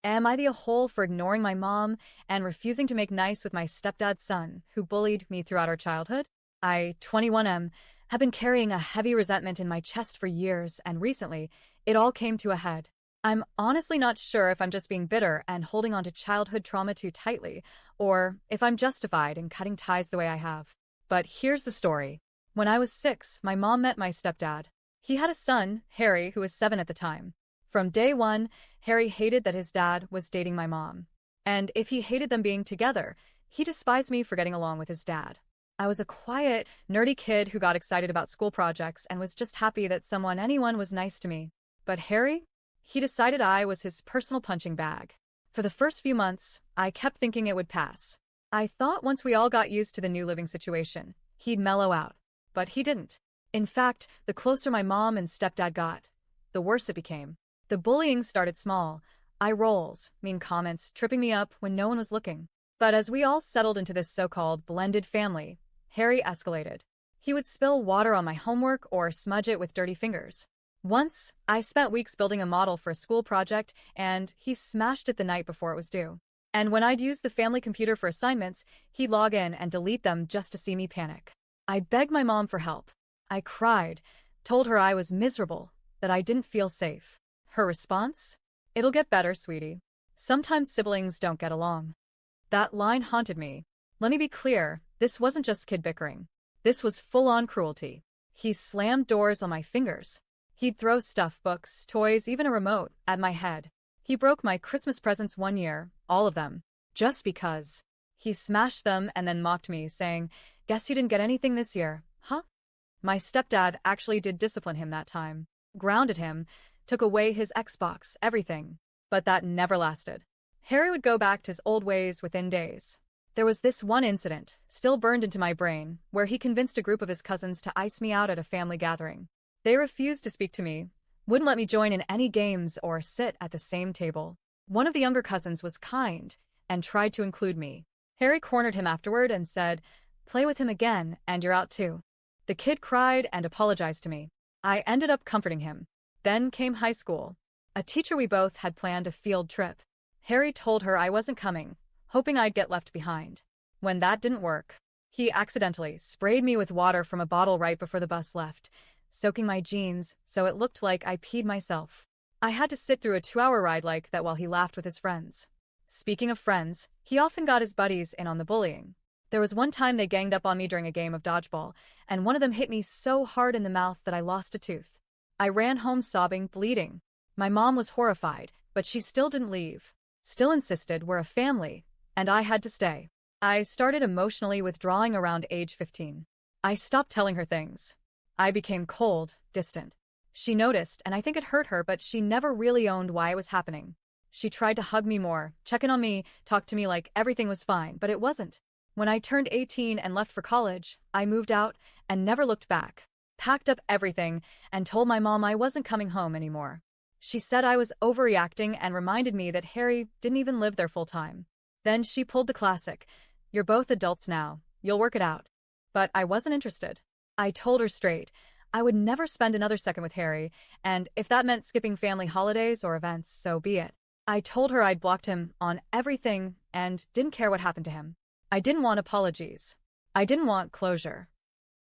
Am I the a-hole for ignoring my mom and refusing to make nice with my stepdad's son, who bullied me throughout our childhood? I, 21M, have been carrying a heavy resentment in my chest for years, and recently, it all came to a head. I'm honestly not sure if I'm just being bitter and holding on to childhood trauma too tightly, or if I'm justified in cutting ties the way I have. But here's the story. When I was 6, my mom met my stepdad. He had a son, Harry, who was 7 at the time. From day one, Harry hated that his dad was dating my mom. And if he hated them being together, he despised me for getting along with his dad. I was a quiet, nerdy kid who got excited about school projects and was just happy that anyone was nice to me. But Harry? He decided I was his personal punching bag. For the first few months, I kept thinking it would pass. I thought once we all got used to the new living situation, he'd mellow out. But he didn't. In fact, the closer my mom and stepdad got, the worse it became. The bullying started small, eye rolls, mean comments, tripping me up when no one was looking. But as we all settled into this so-called blended family, Harry escalated. He would spill water on my homework or smudge it with dirty fingers. Once, I spent weeks building a model for a school project, and he smashed it the night before it was due. And when I'd use the family computer for assignments, he'd log in and delete them just to see me panic. I begged my mom for help. I cried, told her I was miserable, that I didn't feel safe. Her response? "It'll get better, sweetie. Sometimes siblings don't get along." That line haunted me. Let me be clear, this wasn't just kid bickering. This was full-on cruelty. He slammed doors on my fingers. He'd throw stuff, books, toys, even a remote, at my head. He broke my Christmas presents one year, all of them, just because. He smashed them and then mocked me, saying, "Guess you didn't get anything this year, huh?" My stepdad actually did discipline him that time. Grounded him, took away his Xbox, everything. But that never lasted. Harry would go back to his old ways within days. There was this one incident, still burned into my brain, where he convinced a group of his cousins to ice me out at a family gathering. They refused to speak to me, wouldn't let me join in any games or sit at the same table. One of the younger cousins was kind and tried to include me. Harry cornered him afterward and said, "Play with him again and you're out too." The kid cried and apologized to me. I ended up comforting him. Then came high school. A teacher we both had planned a field trip. Harry told her I wasn't coming, hoping I'd get left behind. When that didn't work, he accidentally sprayed me with water from a bottle right before the bus left, soaking my jeans so it looked like I peed myself. I had to sit through a 2-hour ride like that while he laughed with his friends. Speaking of friends, he often got his buddies in on the bullying. There was one time they ganged up on me during a game of dodgeball, and one of them hit me so hard in the mouth that I lost a tooth. I ran home sobbing, bleeding. My mom was horrified, but she still didn't leave. Still insisted we're a family, and I had to stay. I started emotionally withdrawing around age 15. I stopped telling her things. I became cold, distant. She noticed, and I think it hurt her, but she never really owned why it was happening. She tried to hug me more, check in on me, talk to me like everything was fine, but it wasn't. When I turned 18 and left for college, I moved out and never looked back. Packed up everything and told my mom I wasn't coming home anymore. She said I was overreacting and reminded me that Harry didn't even live there full-time. Then she pulled the classic, "You're both adults now, you'll work it out." But I wasn't interested. I told her straight, I would never spend another second with Harry, and if that meant skipping family holidays or events, so be it. I told her I'd blocked him on everything and didn't care what happened to him. I didn't want apologies. I didn't want closure.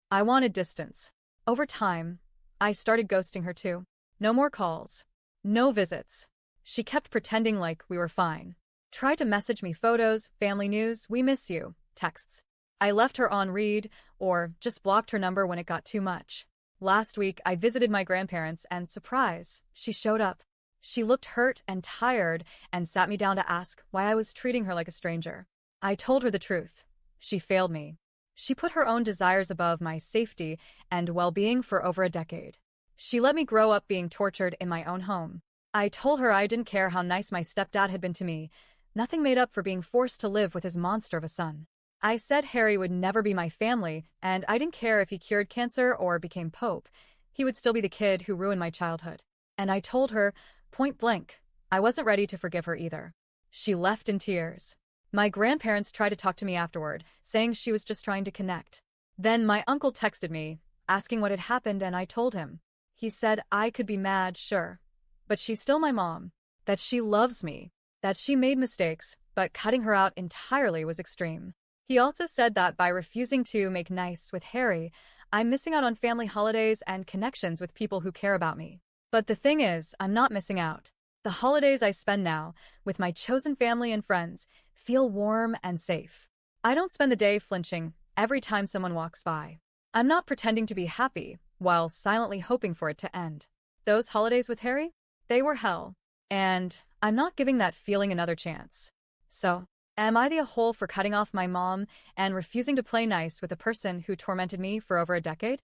I wanted distance. Over time, I started ghosting her too. No more calls. No visits. She kept pretending like we were fine. Tried to message me photos, family news, "We miss you," texts. I left her on read or just blocked her number when it got too much. Last week, I visited my grandparents and surprise, she showed up. She looked hurt and tired and sat me down to ask why I was treating her like a stranger. I told her the truth. She failed me. She put her own desires above my safety and well-being for over a decade. She let me grow up being tortured in my own home. I told her I didn't care how nice my stepdad had been to me. Nothing made up for being forced to live with his monster of a son. I said Harry would never be my family, and I didn't care if he cured cancer or became Pope. He would still be the kid who ruined my childhood. And I told her, point blank, I wasn't ready to forgive her either. She left in tears. My grandparents tried to talk to me afterward, saying she was just trying to connect. Then my uncle texted me, asking what had happened, and I told him. He said I could be mad, sure, but she's still my mom, that she loves me, that she made mistakes, but cutting her out entirely was extreme. He also said that by refusing to make nice with Harry, I'm missing out on family holidays and connections with people who care about me. But the thing is, I'm not missing out. The holidays I spend now, with my chosen family and friends, feel warm and safe. I don't spend the day flinching every time someone walks by. I'm not pretending to be happy while silently hoping for it to end. Those holidays with Harry? They were hell. And I'm not giving that feeling another chance. So, am I the a-hole for cutting off my mom and refusing to play nice with a person who tormented me for over a decade?